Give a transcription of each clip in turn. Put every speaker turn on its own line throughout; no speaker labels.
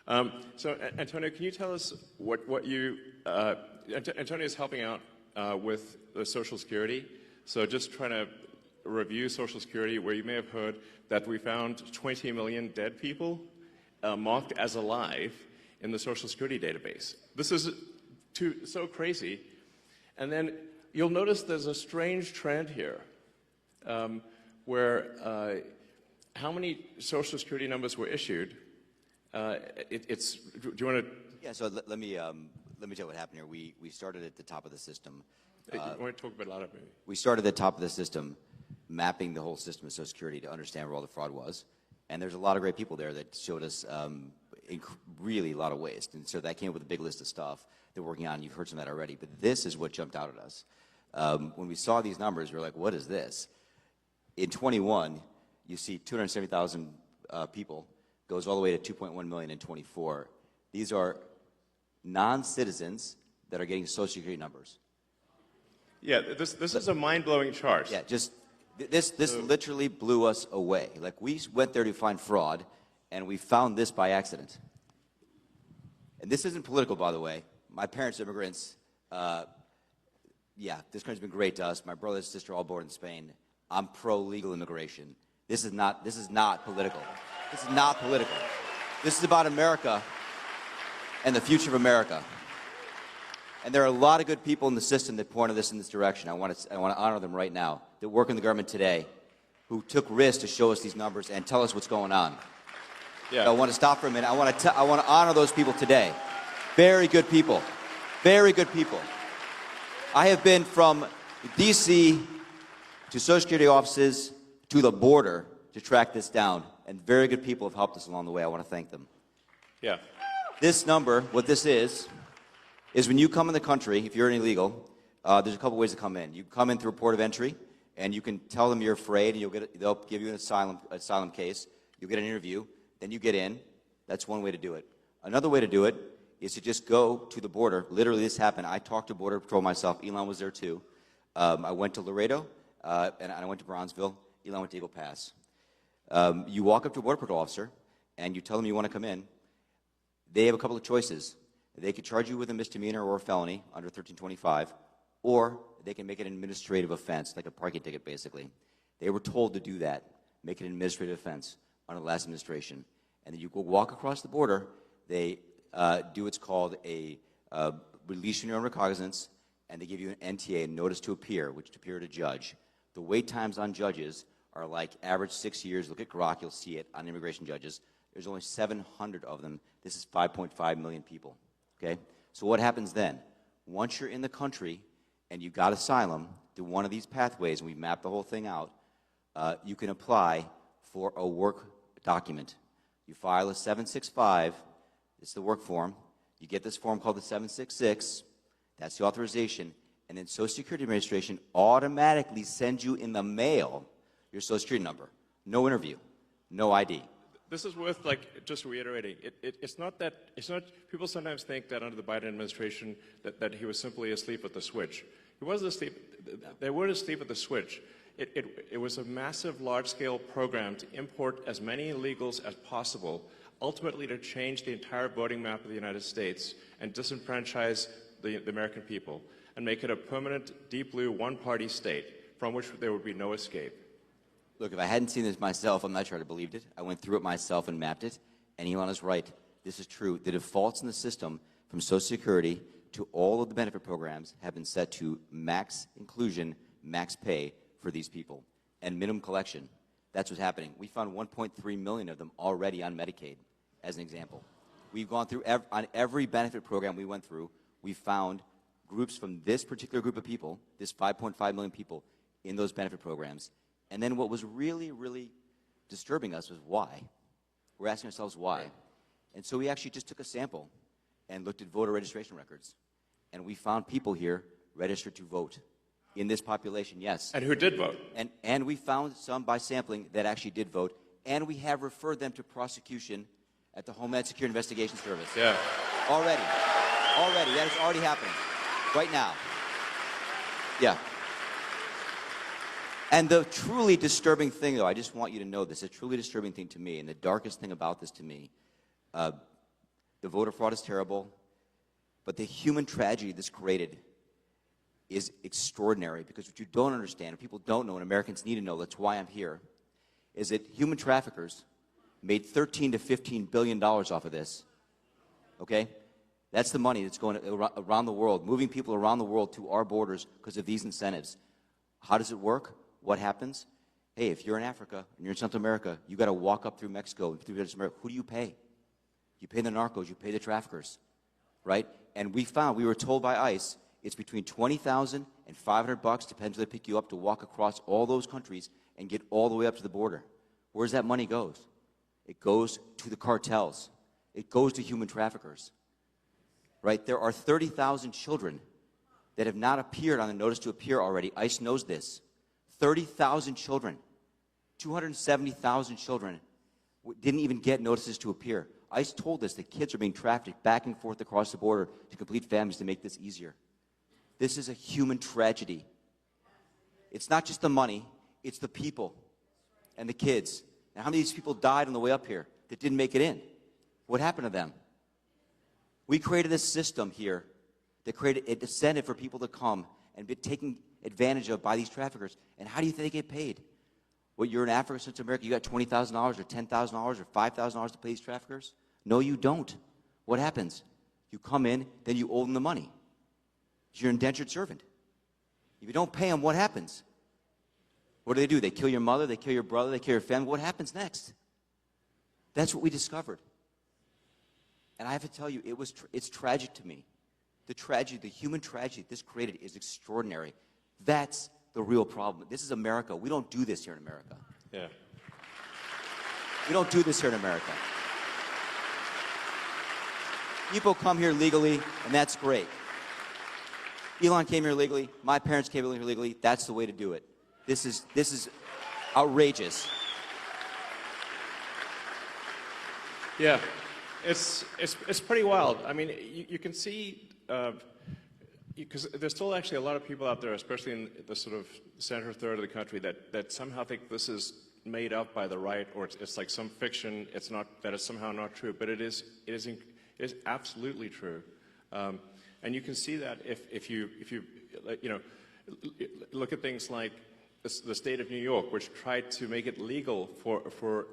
Antonio, can you tell us what you, Antonio is helping out with the Social Security. So just trying to review Social Security, where you may have heard that we found 20 million dead people marked as alive in the Social Security database. This is so crazy. And then you'll notice there's a strange trend here where how many Social Security numbers were issued. Do you want to?
Yeah, so let me tell you what happened here. We started at the top of the system.
You want to talk about a lot of it?
We started at the top of the system, mapping the whole system of Social Security to understand where all the fraud was. And there's a lot of great people there that showed us really a lot of waste. And so that came up with a big list of stuff they're working on. You've heard some of that already. But this is what jumped out at us. When we saw these numbers, we were like, what is this? In 21, you see 270,000 people, goes all the way to 2.1 million in 24. These are non-citizens that are getting Social Security numbers.
Yeah, this is a mind-blowing chart.
Yeah, just this literally blew us away. Like, we went there to find fraud, and we found this by accident. And this isn't political, by the way. My parents are immigrants. Yeah, this country's been great to us. My brother and sister all born in Spain. I'm pro-legal immigration. This is not political. This is not political. This is about America and the future of America. And there are a lot of good people in the system that pointed us in this direction. I want to honor them right now, that work in the government today, who took risks to show us these numbers and tell us what's going on.
Yeah.
So I want to stop for a minute. I want to honor those people today. Very good people. Very good people. I have been from D.C. to Social Security offices to the border to track this down, and very good people have helped us along the way. I want to thank them.
Yeah.
This number, what this is when you come in the country, if you're an illegal, there's a couple ways to come in. You come in through a port of entry, and you can tell them you're afraid, and they'll give you an asylum case. You'll get an interview. Then you get in. That's one way to do it. Another way to do it is to just go to the border. Literally, this happened. I talked to Border Patrol myself. Elon was there, too. I went to Laredo, and I went to Bronzeville. Elon went to Eagle Pass. You walk up to a Border Patrol officer, and you tell them you want to come in. They have a couple of choices. They could charge you with a misdemeanor or a felony under 1325, or they can make it an administrative offense, like a parking ticket, basically. They were told to do that, make it an administrative offense under the last administration. And then you go walk across the border. They do what's called a release from your own recognizance, and they give you an NTA, a notice to appear, which to appear to judge. The wait times on judges are like average 6 years. Look at Grok, you'll see it on immigration judges. There's only 700 of them. This is 5.5 million people. Okay? So what happens then? Once you're in the country and you got asylum through one of these pathways, and we mapped the whole thing out, you can apply for a work document. You file a 765. It's the work form. You get this form called the 766. That's the authorization. And then Social Security Administration automatically sends you in the mail your Social Security number. No interview. No ID.
This is worth, just reiterating. It's not, people sometimes think that under the Biden administration that he was simply asleep at the switch. He wasn't asleep. They weren't asleep at the switch. It was a massive, large-scale program to import as many illegals as possible, ultimately to change the entire voting map of the United States and disenfranchise the American people and make it a permanent, deep blue, one-party state from which there would be no escape.
Look, if I hadn't seen this myself, I'm not sure I'd have believed it. I went through it myself and mapped it, and Elon is right. This is true. The defaults in the system from Social Security to all of the benefit programs have been set to max inclusion, max pay for these people, and minimum collection. That's what's happening. We found 1.3 million of them already on Medicaid, as an example. We've gone through, on every benefit program we went through, we found groups from this particular group of people, this 5.5 million people, in those benefit programs. And then what was really, really disturbing us was why. We're asking ourselves why. And so we actually just took a sample and looked at voter registration records. And we found people here registered to vote in this population, yes.
And who did vote.
And we found some by sampling that actually did vote. And we have referred them to prosecution at the Homeland Security Investigation Service.
Yeah.
Already. That is already happening. Right now. Yeah. And the truly disturbing thing, though, I just want you to know this, a truly disturbing thing to me, and the darkest thing about this to me, The voter fraud is terrible. But the human tragedy this created is extraordinary, because what you don't understand, and people don't know, and Americans need to know, that's why I'm here, is that human traffickers made $13 to $15 billion off of this. Okay? That's the money that's going around the world, moving people around the world to our borders because of these incentives. How does it work? What happens? Hey, if you're in Africa and you're in Central America, you got to walk up through Mexico and through Central America. Who do you pay? You pay the narcos, you pay the traffickers, right? And we were told by ICE, it's between $20,000 and $500, depends where they pick you up, to walk across all those countries and get all the way up to the border. Where's that money goes? It goes to the cartels. It goes to human traffickers, right? There are 30,000 children that have not appeared on the notice to appear already. ICE knows this. 30,000 children, 270,000 children didn't even get notices to appear. ICE told us that kids are being trafficked back and forth across the border to complete families to make this easier. This is a human tragedy. It's not just the money, it's the people and the kids. And how many of these people died on the way up here that didn't make it in? What happened to them? We created a system here that created an incentive for people to come and be taken advantage of by these traffickers. And how do you think they get paid? Well, you're in Africa, Central America, you got $20,000 or $10,000 or $5,000 to pay these traffickers? No, you don't. What happens? You come in, then you owe them the money. You're an indentured servant. If you don't pay them, what happens? What do? They kill your mother, they kill your brother, they kill your family. What happens next? That's what we discovered. And I have to tell you, it's tragic to me. The tragedy, the human tragedy this created is extraordinary. That's the real problem. This is America. We don't do this here in America.
Yeah.
We don't do this here in America. People come here legally, and that's great. Elon came here legally. My parents came here legally. That's the way to do it. This is outrageous.
Yeah, it's pretty wild. I mean, you can see, because there's still actually a lot of people out there, especially in the sort of center third of the country, that somehow think this is made up by the right, or it's like some fiction. It's not, that it's somehow not true, but it is absolutely true. And you can see that if you look at things like the state of New York, which tried to make it legal for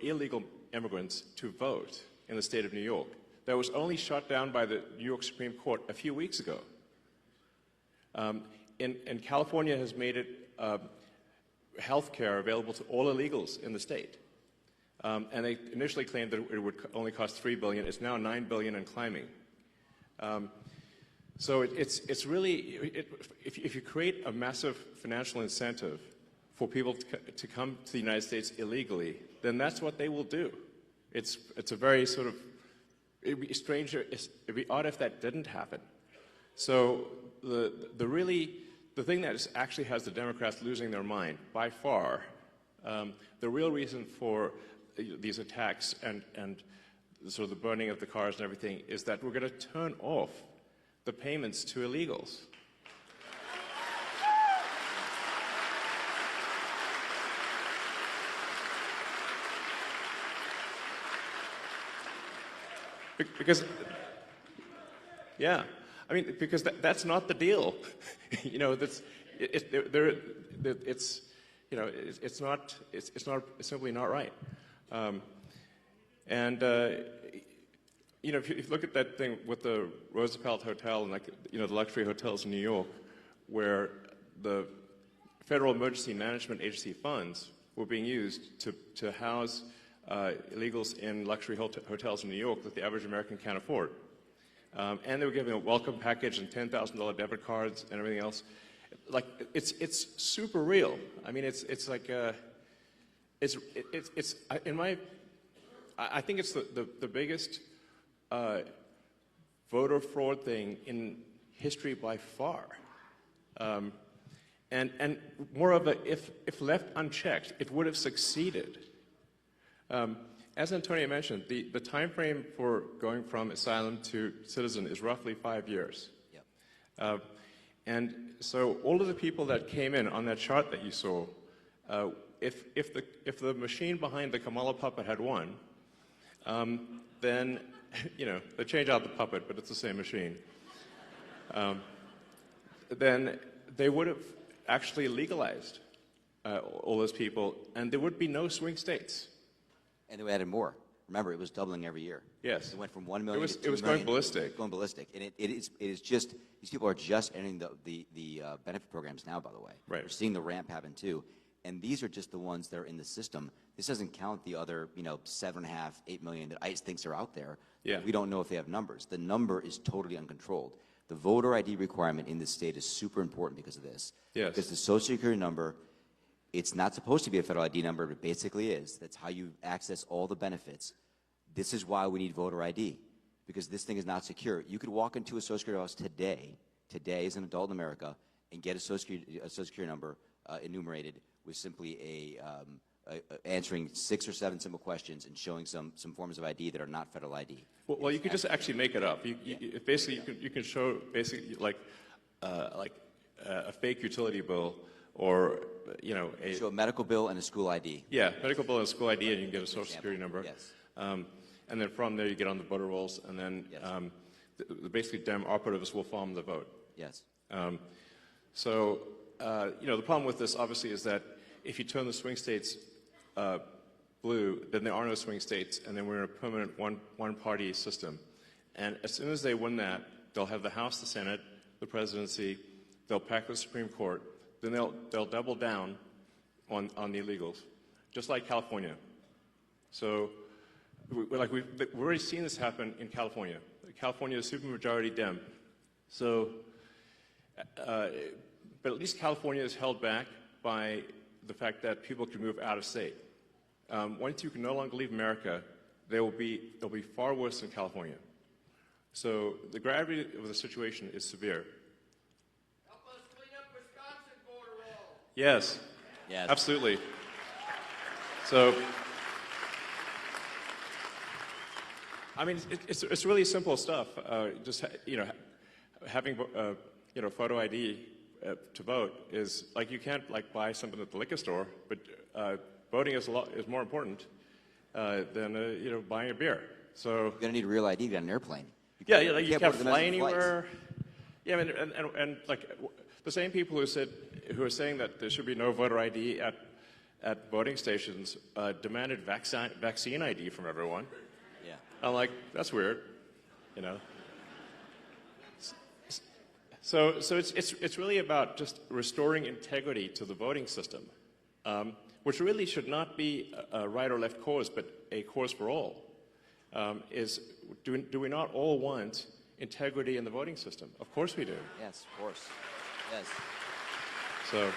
illegal immigrants to vote in the state of New York. That was only shot down by the New York Supreme Court a few weeks ago. And California has made it health care available to all illegals in the state. And they initially claimed that it would only cost $3 billion. It's now $9 billion and climbing. So it's really, if you create a massive financial incentive for people to come to the United States illegally, then that's what they will do. It's a very sort of, it'd be stranger, it'd be odd if that didn't happen. So the thing that actually has the Democrats losing their mind by far, the real reason for these attacks and sort of the burning of the cars and everything is that we're going to turn off the payments to illegals. Because, yeah, I mean, because that's not the deal. You know, it's simply not right. You know, if you look at that thing with the Roosevelt Hotel and, like, you know, the luxury hotels in New York, where the Federal Emergency Management Agency funds were being used to house illegals in luxury hotels in New York that the average American can't afford. And they were giving a welcome package and $10,000 debit cards and everything else. Like, it's super real. I mean, it's like, I think it's the biggest voter fraud thing in history by far. And moreover, if left unchecked, it would have succeeded. As Antonio mentioned, the time frame for going from asylum to citizen is roughly 5 years. Yep. And so all of the people that came in on that chart that you saw, if the machine behind the Kamala puppet had won, then they change out the puppet, but it's the same machine. Then they would have actually legalized all those people, and there would be no swing states.
And they added more. Remember, it was doubling every year.
Yes.
It went from 1 million to 2
It was
million.
going ballistic.
Going ballistic. And it is just, these people are just entering the benefit programs now, by the way.
Right.
We're seeing the ramp happen too. And these are just the ones that are in the system. This doesn't count the other, 7.5, 8 million that ICE thinks are out there.
Yeah.
We don't know if they have numbers. The number is totally uncontrolled. The voter ID requirement in this state is super important because of this.
Yes.
Because the Social Security number, it's not supposed to be a federal ID number, but it basically is. That's how you access all the benefits. This is why we need voter ID, because this thing is not secure. You could walk into a Social Security office today as an adult in America, and get a Social Security number enumerated with simply answering 6 or 7 simple questions and showing some forms of ID that are not federal ID.
Well, you could just actually make it up. Basically, you can show basically like a fake utility bill, or
Show a medical bill and a school ID.
Yeah, medical bill and school ID, and you can get a Social Security number.
Yes.
And then from there you get on the voter rolls, and then
Yes.
Basically Dem operatives will farm the vote.
Yes.
The problem with this obviously is that if you turn the swing states blue, then there are no swing states, and then we're in a permanent one-party system. And as soon as they win that, they'll have the House, the Senate, the presidency, they'll pack the Supreme Court, then they'll double down on the illegals, just like California. So, we've already seen this happen in California. California is supermajority Dem. So, but at least California is held back by the fact that people can move out of state. Once you can no longer leave America, they'll be far worse than California. So the gravity of the situation is severe.
Help us clean up Wisconsin border wall.
Yes.
Yes.
Absolutely. So, I mean, it's really simple stuff. Just having photo ID to vote is like, you can't buy something at the liquor store, but voting is more important than buying a beer. So
You're going to need real ID to get on an airplane.
you can't
book
fly
domestic flights.
anywhere. Yeah, and the same people who are saying that there should be no voter ID at voting stations demanded vaccine ID from everyone.
Yeah.
I'm like, that's weird, So it's really about just restoring integrity to the voting system, which really should not be a right or left cause, but a cause for all. Do we not all want integrity in the voting system? Of course we do.
Yes, of course. Yes.
So.